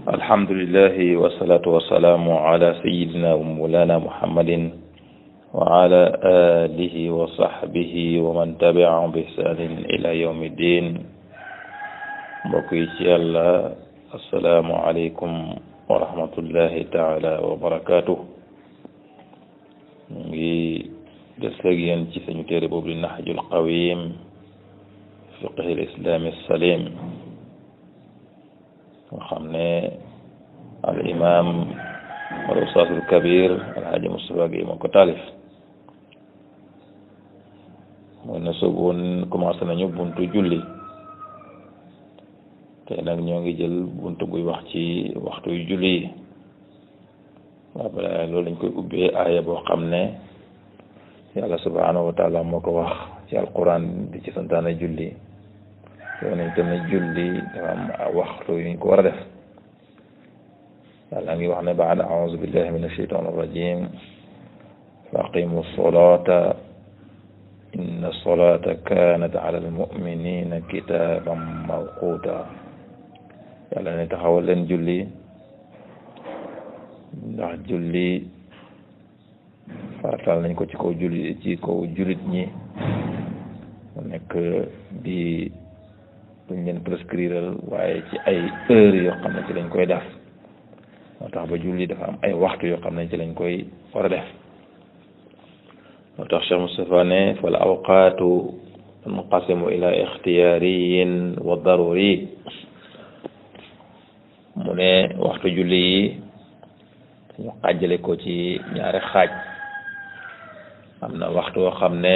alhamdulillahi wassalatu wassalamu ala sayyidina wa mawlana muhammadin wa ala alihi wa sahbihi wa man tabi'ahum bi ihsanin ila yawmi din. mbokk yi ci yàlla, assalaamu aleykum wa rahmatullahi taala wa barakatuh. ngi des ak yéen ci suñu téere boobu di nahjul qawim fiqhil islami salim nga xam ne al imam wal ustaazul kabir alhaji Moustapha Guèye moo ko taalif. mooy na soogoon commencé nañu buntu julli, te nag ñoo ngi jël buntu buy wax ci waxtu yu julli yi. waaw balaa loolu lañ koy ubbee aaya boo xam ne yàlla subhanahu wa taala moo ko wax ci alquran di ci santaane julli. yoo nañ tam ne julli dafa am waxtu yuñ ko war a def. yàlla ngi wax ne baada auzu billahi min ashaytan arrajim fa aqimu solata inna solata kanat ala almuminina kitaban mawquta. yàlla ne taxawal leen julli, ndax julli faratal nañ ko ci kaw julli ci kaw jullit ñi mu nekk di duñ leen prescrire waaye ci ay heures yoo xam ne ci lañ koy def. moo tax ba julli dafa am ay waxtu yoo xam ne ci lañ koy war a def. moo tax Cheikh Moustapha ne fal awqaatu munqasimu ila ixtiyaariyin wa daruri. mu ne waxtu julli yi ñu xaajale ko ci ñaari xaaj. am na waxtu woo xam ne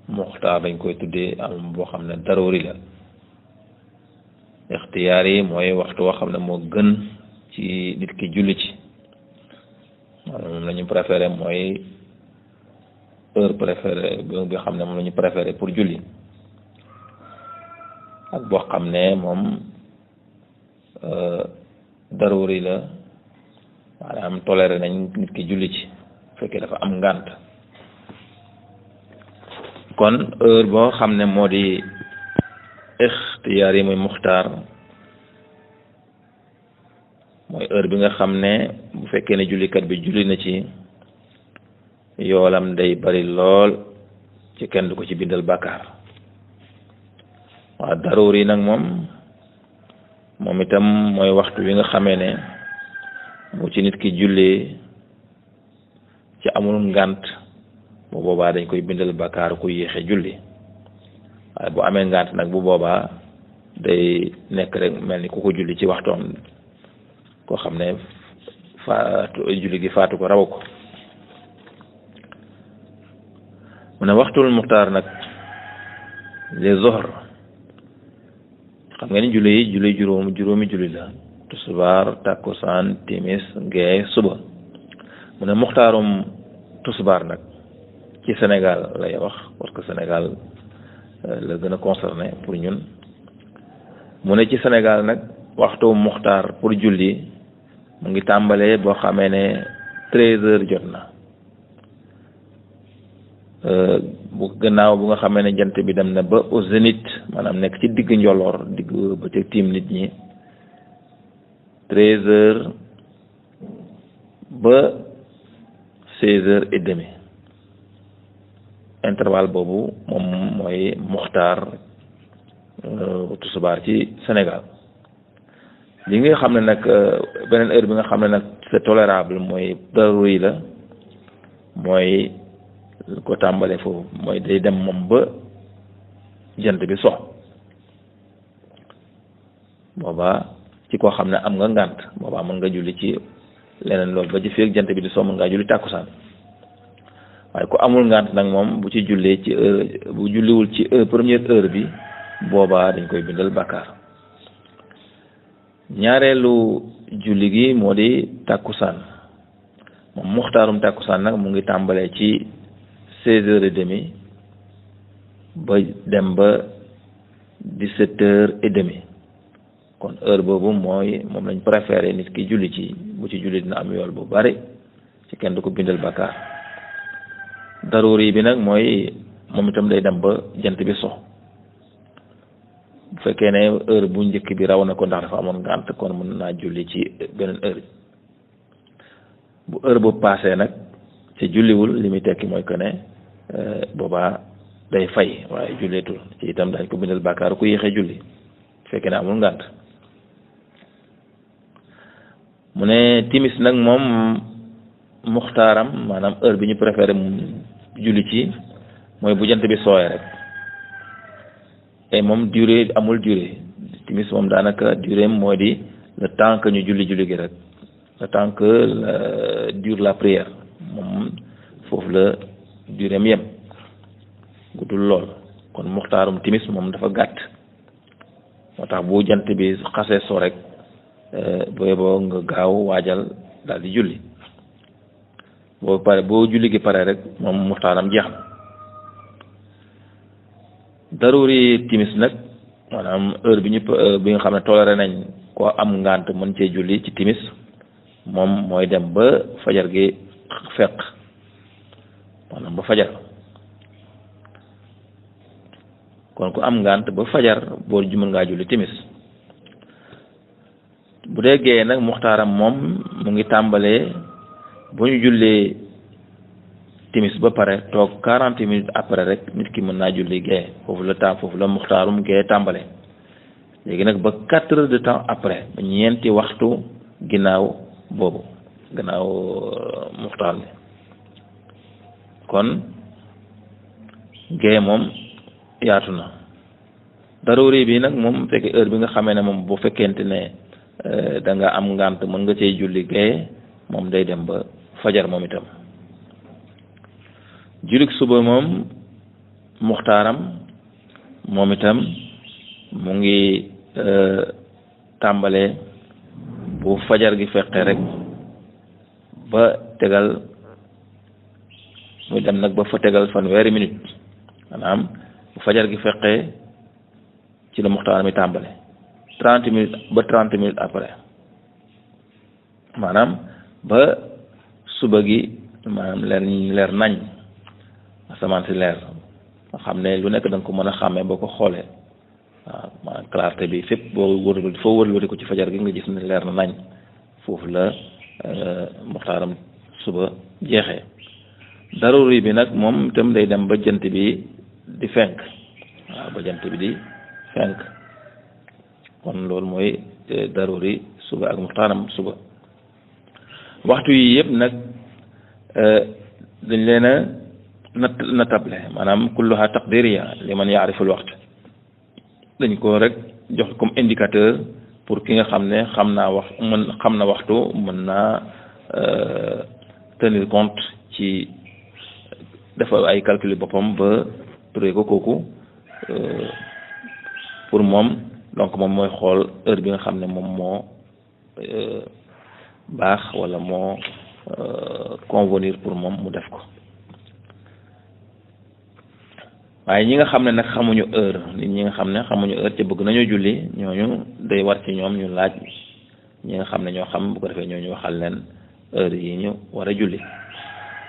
muxtaar dañ koy tuddee, am boo xam ne daruri la. ixtiyaar yi mooy waxtu woo xam ne moo gën ci nit ki julli ci. maanaam moom la ñu préféré, mooy heure préférée bi nga xam ne moom la ñu préféré pour julli. ak boo xam ne moom daruri la, maanaam toléré nañ nit ki julli ci bu fekkee dafa am ngànt. kon heure boo xam ne moo di ixtiyaar yi muy muxtaar, mooy heure bi nga xam ne bu fekkee ne jullikat bi julli na ci, yoolam day bari lool ci kenn du ko ci bindal bàkkaar. waaw daruri nag moom itam mooy waxtu wi nga xamee ne bu ci nit ki jullee ci amul ngànt, bu boobaa dañ koy bindal bàkkaar ku yéexe julli. waaye bu amee ngànt nag bu boobaa day nekk rek mel ni ku ko julli ci waxtoom, koo xam ne faatu julli gi faatu ko raw ko. mu ne waxtul muxtaar nag les zohr, xam nga ni julli juróomi julli la: tusubaar, takkusaan, timis, gee, suba. mu ne muxtaarum tusubaar nag ci Sénégal lay wax, parce que Sénégal la gën a concerné pour ñun. mu ne ci Sénégal nag waxtu muxtaar pour julli mu ngi tàmbalee boo xamee ne 13 heures jot na. bu gannaaw bu nga xamee ne jant bi dem na ba au zénith, maanaam nekk ci digg njolloor, digg ba ca tiim nit ñi, 13 heures ba 16h30. intervalle boobu moom mooy muxtaar tusubaar ci Sénégal. li nga xam ne nag beneen heure bi nga xam ne nag c'est tolérable mooy daruri la, mooy ko tàmbalee foofu mooy day dem moom ba jant bi sox. boobaa ci koo xam ne am nga ngànt, boobaa mën nga julli ci leneen loolu ba ci feeg jant bi di sox, mën ngaa julli tàkkusaan. waaye ku amul ngànt nag moom bu ci jullee ci heure, bu julliwul ci première heure bi, boobaa dañ koy bindal bàkkaar. ñaareelu julli gi moo di tàkkusaan. moom muxtaarum tàkkusaan nag mu ngi tàmbalee ci 16h30 ba dem ba 17h30. kon heure boobu moom lañ préféré nit ki julli ci. bu ci julli dina am yool bu bari ci kenn du ko bindal bàkkaar. daruri bi nag mooy moom itam day dem ba jant bi so. bu fekkee ne heure bu njëkk bi raw na ko ndax dafa amoon ngànt kon mën naa julli ci beneen heure bu heure boobu passé nag te julliwul li muy tekki mooy que ne boobaa day fay waaye julleetul ci itam dañ ko bindal bàkkaar ku yéexee julli fekkee ne amul ngànt mu ne timis nag moom muxtaaram maanaam heure bi ñu préféré mu julli ci mooy bu jant bi sooyee rek et moom durée amul durée timis moom daanaka durée mooy di le temps que ñu julli gi rek le temps que dure la prière moom foofu la durée yem guddul lool kon muxtaarum timis moom dafa gàtt moo tax bu jant bi xasee so rek boo nga gaaw waajal daal di julli boo julli gi pare rek moom muxtaaram jeex na daruri timis nag maanaam heure bi nga xam ne toléré nañ ko am ngànt mën cee julli ci timis moom mooy dem ba fajar gi fekk maanaam ba fajar kon ku am ngànt ba fajar boo mën ngaa julli timis bu dee gee nag muxtaaram moom mu ngi tàmbalee bu ñu jullee timis ba pare toog 40 minutes après rek nit ki mën naa julli gee foofu la muxtaarum gee tàmbale léegi nag ba 4 heures de temps après ba ñeenti waxtu ginnaaw boobu gannaaw muxtaar bi kon gee moom yaatu na daruri bi nag moom fekkee heure bi nga xamee ne moom bu fekkente ne da nga am ngànt mën nga cee julli gee moom day dem ba fajar moom itam jullik suba moom muxtaaram moom itam mu ngi tàmbalee bu fajar gi feqee rek ba tegal muy dem nag ba fa tegal fanweeri minute maanaam bu fajar gi feqee ci la muxtaar mi tàmbale 30 minutes ba 30 minutes après maanaam ba suba gi maanaam leer nañ asamaan si leer nga xam ne lu nekk da nga ko mën a xàmmee boo ko xoolee waaw maanaam clarté bi fépp foo wërwëri ko ci fajar gi nga gis ne leer na nañ foofu la muxtaaram suba jeexee daruri bi nag moom itam day dem ba jant bi di fenk waaw ba jant bi di fenk kon loolu mooy daruri suba ak muxtaaram suba waxtu yi yëpp nag dañ leen a natable maanaam kulluha taqdiriya liman yaariful waxtu dañ ko rek jox comme indicateur pour ki nga xam ne xam na waxtu mën naa tenir compte ci dafa ay calcul boppam ba turee ko kooku pour moom donc moom mooy xool heure bi nga xam ne moom moo baax wala moo convenir pour moom mu def ko waaye ñi nga xam ne nag xamuñu heure nit ñi nga xam ne xamuñu heure te bëgg nañoo julli ñooñu day war ci ñoom ñu laaj ñi nga xam ne ñoo xam bu ko defee ñooñu waxal leen heure yi ñu war a julli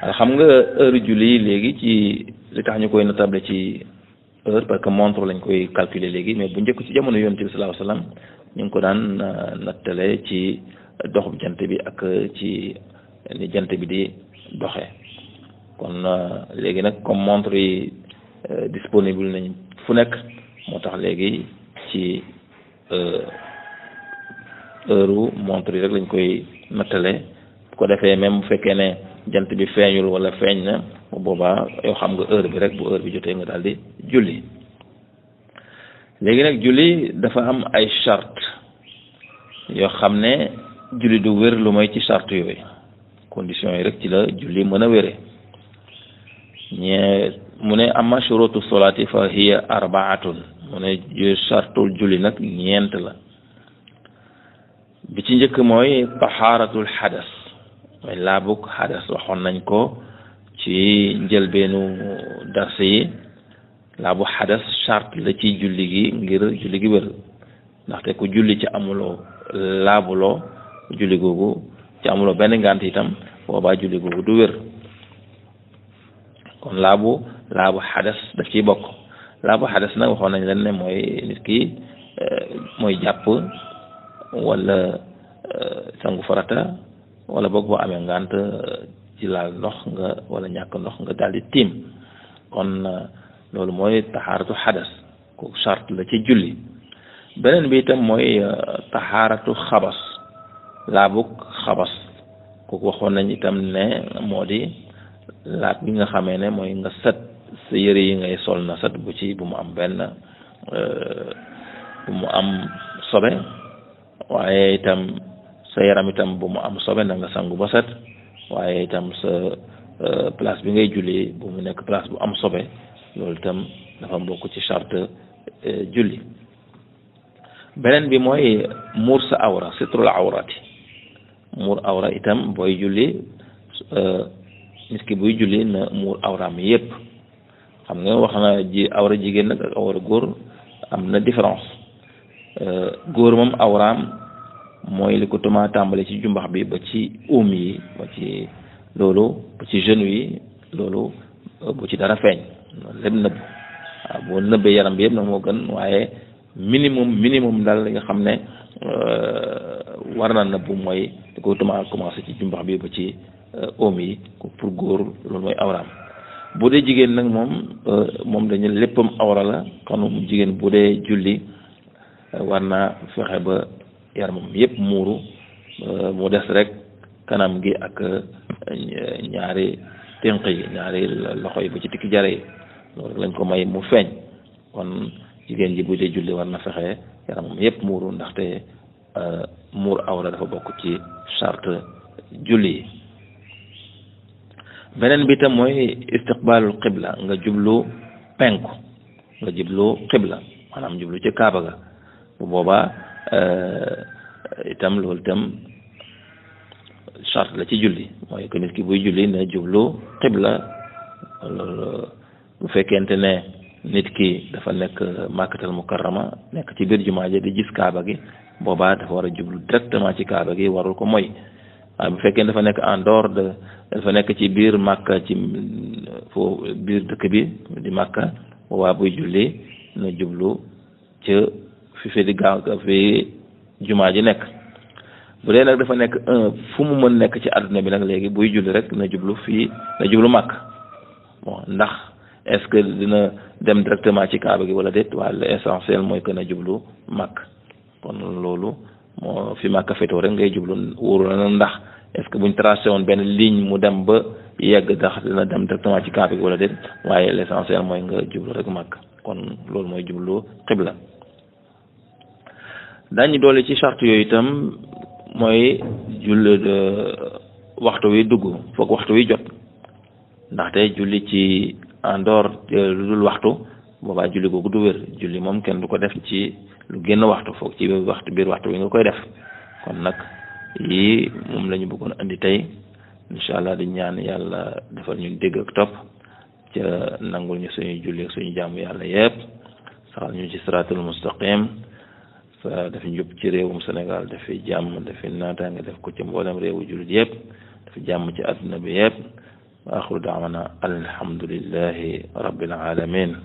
waaye xam nga heure julli léegi ci li tax ñu koy natable ci heure parce que montre lañ koy calculer léegi mais bu njëkk ci jamono yonent bi sallallahu alayhi wasallam ñu ngi ko daan nattale ci doxub jant bi ak ci ni jant bi di doxee kon léegi nag comme montre yi disponible nañ fu nekk moo tax léegi ci heure montre yi rek lañ koy nattale bu ko defee même bu fekkee ne jant bi feeñul wala feeñ na bu boobaa yow xam nga heure bi rek bu heure bi jotee nga daal di julli léegi nag julli dafa am ay charte yoo xam ne julli du wér lu may ci charte yooyu conditions yi rek ci la julli mën a wéree mu ne amma shurutu solaati fa hiya arbaatun mu ne chartul julli nag ñeent la bi ci njëkk mooy tahaaratul xadas mooy laabug xadas waxoon nañ ko ci njëlbeenu dars yi laabu xadas charte la ci julli gi ngir julli gi wér ndaxte ku julli ci amuloo laabuloo julli googu ci amuloo benn ngànt itam boobaa julli googu du wér kon laabu xadas daf ciy bokk laabu xadas nag waxoon nañ leen ne mooy nit ki mooy jàpp wala sangu farata wala boog boo amee ngant ci laal ndox nga wala ñàkk ndox nga daal di tiim kon loolu mooy taxaaratu xadas kooku charte la ci julli beneen bi itam mooy taxaaratu xabas laabug xabas kooku waxoon nañ itam ne moo di laab bi nga xamee ne mooy nga set sa yëre yi ngay sol na set bu mu am benn bu mu am sobe waaye itam sa yaram itam bu mu am sobe na nga sangu ba set waaye itam sa place bi ngay julli bu mu nekk place bu am sobe loolu itam dafa bokk ci charte julli beneen bi mooy muur sa awra sitrul awrati muur awra itam booy julli nit ki buy julli na muur awraam yépp xam nga wax na awra jigéen nag ak awra góor am na différence góor moom awraam mooy li ko tuma tàmbale ci jumbax bi ba ci óom yi ba ci loolu ba ci genou yi loolu bu ci dara feeñ lépp nëbb waaw boo nëbbee yaram bi yëpp nag moo gën waaye minimum daal li nga xam ne war na nëbb mooy li ko tuma commencé ci jumbax bi ba ci óom yi pour góor loolu mooy awraam bu dee jigéen nag moom dañu léppam awra la kon moom jigéen bu dee julli war naa fexe ba yaramam yëpp muuru mu des rek kanam gi ak ñaari tënk yi ñaari loxo yi ba ci tikki jare yi loolu lañ ko may mu feeñ kon jigéen ji bu dee julli war na fexe yaramam yëpp muuru ndaxte muur awra dafa bokk ci charte julli yi beneen bi tam mooy istiqbaalul qibla nga jublu penku nga jublu qibla maanaam jublu ci kaaba ga bu boobaa itam loolu itam charte la ci julli mooy que nit ki buy julli na jublu qibla loolu bu fekkente ne nit ki dafa nekk Makkatal Mukarrama nekk ci biir jumaa ji di gis kaaba gi boobaa dafa war a jublu directement ci kaaba gi warul ko mooy waaye bu fekkee dafa nekk en dehors de dafa nekk ci biir Makka ci foofu biir dëkk bi di Makka boobaa buy julli na jublu ci fi di gaaw fi jumaa ji nekk bu dee nag dafa nekk fu mu mën nekk ci àdduna bi nag léegi buy julli rek na jublu Makka bon ndax est-ce que dina dem directement ci kaaba gi wala déet waaye l'essentiel mooy que na jublu Makka kon loolu moo fi Makka féetoo rek ngay jublu wóoru na ndax est-ce que buñ tracé woon benn ligne mu dem ba yegg ndax dina dem directement ci kaaba gi wala déet waaye l'essentiel mooy nga jublu rek Makka kon loolu mooy jublu xibla dañu doole ci charte yooyu itam mooy julli waxtu wi dugg foog waxtu wi jot ndaxte julli ci en dehors lu dul waxtu boobaa julli googu du wér julli moom kenn du ko def ci lu génn waxtu foog ci biir waxtu wi nga koy def kon nag yii moom la ñu bëggoon andi tey incha allah di ñaan yàlla defal ñu dégg ak topp ca nangul ñu suñuy julli ak suñu jaamu yàlla yépp saxal ñu ci siraatul mustaqim sa daf njub ci réewum Sénégal dafay jàmm dafay naataange def ko ci mboolem réewu jullit yépp dafa jàmm ci àdduna bi yépp wa axiru daawana alhamdulillahi rabbil alamin